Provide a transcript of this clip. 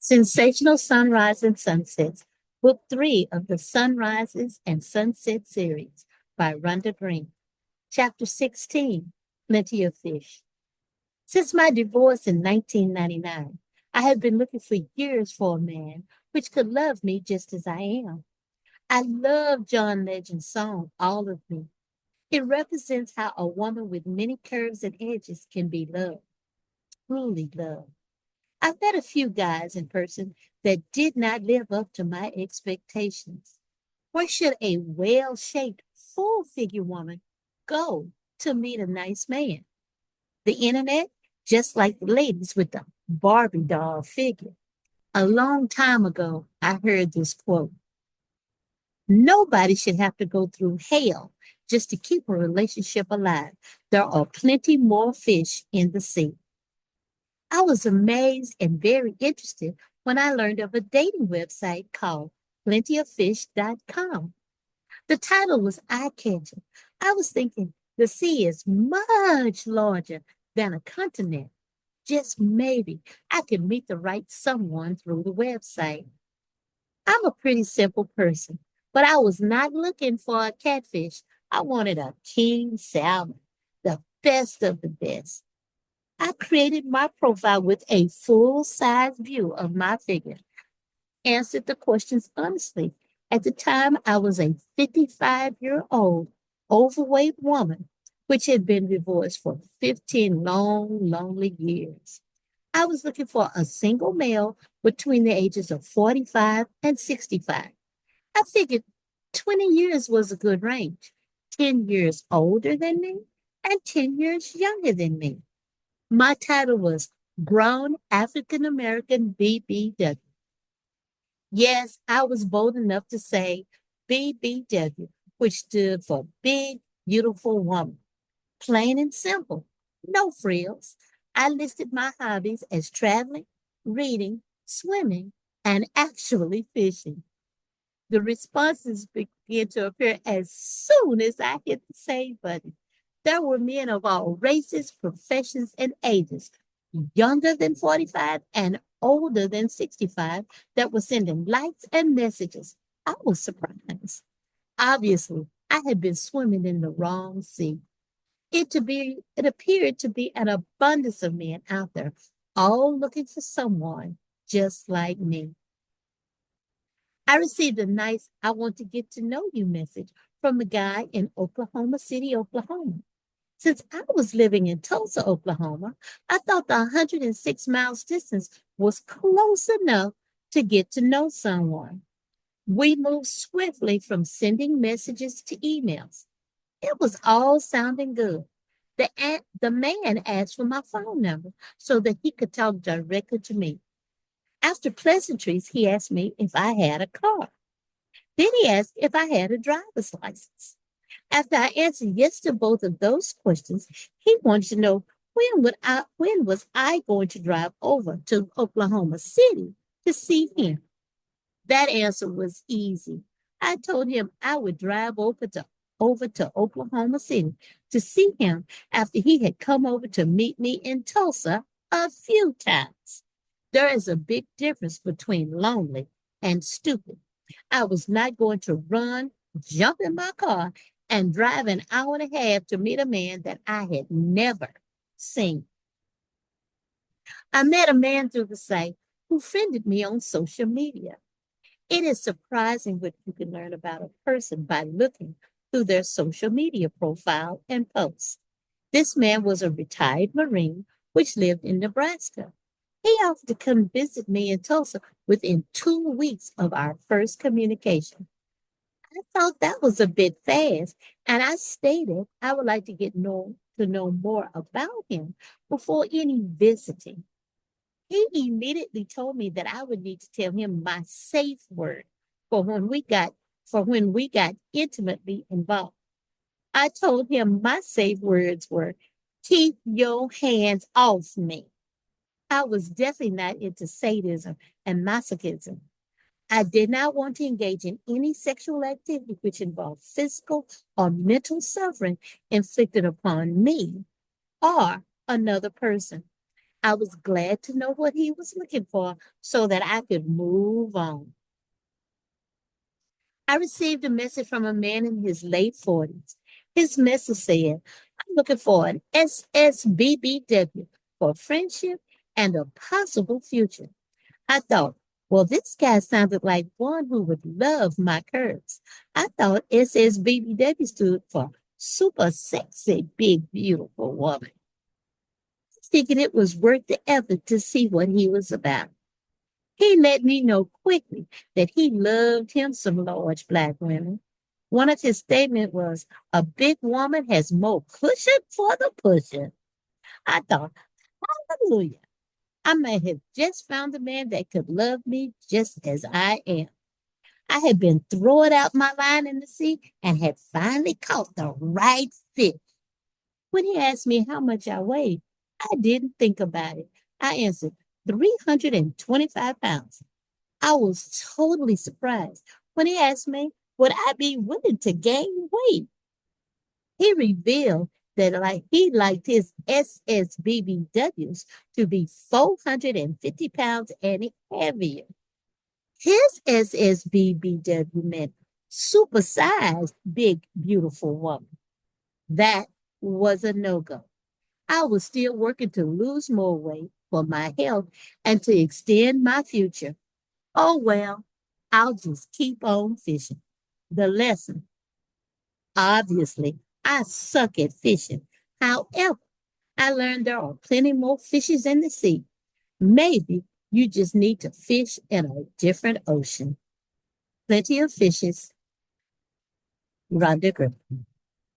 Sensational Sunrise and Sunsets, Book 3 of the Sunrises and Sunset series by Rhonda Green. Chapter 16, Plenty of Fish. Since my divorce in 1999, I have been looking for years for a man which could love me just as I am. I love John Legend's song, All of Me. It represents how a woman with many curves and edges can be loved, truly loved. I've met a few guys in person that did not live up to my expectations. Where should a well shaped, full figure woman go to meet a nice man? The internet, just like the ladies with the Barbie doll figure. A long time ago, I heard this quote: Nobody should have to go through hell just to keep a relationship alive. There are plenty more fish in the sea. I was amazed and very interested when I learned of a dating website called plentyoffish.com. The title was eye-catching. I was thinking the sea is much larger than a continent. Just maybe I could meet the right someone through the website. I'm a pretty simple person, but I was not looking for a catfish. I wanted a king salmon, the best of the best. I created my profile with a full size view of my figure, answered the questions honestly. At the time, I was a 55-year-old overweight woman, which had been divorced for 15 long, lonely years. I was looking for a single male between the ages of 45 and 65. I figured 20 years was a good range, 10 years older than me and 10 years younger than me. My title was Grown African American BBW. Yes, I was bold enough to say BBW, which stood for Big Beautiful Woman. Plain and simple, no frills. I listed my hobbies as traveling, reading, swimming, and actually fishing. The responses began to appear as soon as I hit the save button. There were men of all races, professions, and ages, younger than 45 and older than 65, that were sending likes and messages. I was surprised. Obviously, I had been swimming in the wrong sea. It appeared to be an abundance of men out there, all looking for someone just like me. I received a nice I want to get to know you message from a guy in Oklahoma City, Oklahoma. Since I was living in Tulsa, Oklahoma, I thought the 106 miles distance was close enough to get to know someone. We moved swiftly from sending messages to emails. It was all sounding good. The man asked for my phone number so that he could talk directly to me. After pleasantries, he asked me if I had a car. Then he asked if I had a driver's license. After I answered yes to both of those questions, he wanted to know when was I going to drive over to Oklahoma City to see him. That answer was easy. I told him I would drive over to Oklahoma City to see him after he had come over to meet me in Tulsa a few times. There is a big difference between lonely and stupid. I was not going to run, jump in my car, and drive an hour and a half to meet a man that I had never seen. I met a man through the site who friended me on social media. It is surprising what you can learn about a person by looking through their social media profile and posts. This man was a retired Marine which lived in Nebraska. He offered to come visit me in Tulsa within 2 weeks of our first communication. I thought that was a bit fast, and I stated I would like to to know more about him before any visiting. He immediately told me that I would need to tell him my safe word for when we got intimately involved. I told him my safe words were keep your hands off me. I was definitely not into sadism and masochism. I did not want to engage in any sexual activity which involved physical or mental suffering inflicted upon me or another person. I was glad to know what he was looking for so that I could move on. I received a message from a man in his late 40s. His message said, I'm looking for an SSBBW for friendship and a possible future. I thought, well, this guy sounded like one who would love my curves. I thought SSBBW stood for super sexy, big, beautiful woman. Thinking it was worth the effort to see what he was about. He let me know quickly that he loved him some large black women. One of his statements was, a big woman has more cushion for the pushing. I thought, hallelujah. I may have just found a man that could love me just as I am. I had been throwing out my line in the sea and had finally caught the right fish. When he asked me how much I weighed, I didn't think about it. I answered 325 pounds. I was totally surprised when he asked me, would I be willing to gain weight? He revealed that he liked his SSBBWs to be 450 pounds and heavier. His SSBBW meant supersized, big, beautiful woman. That was a no-go. I was still working to lose more weight for my health and to extend my future. Oh, well, I'll just keep on fishing. The lesson, obviously, I suck at fishing. However, I learned there are plenty more fishes in the sea. Maybe you just need to fish in a different ocean. Plenty of fishes, Rhonda.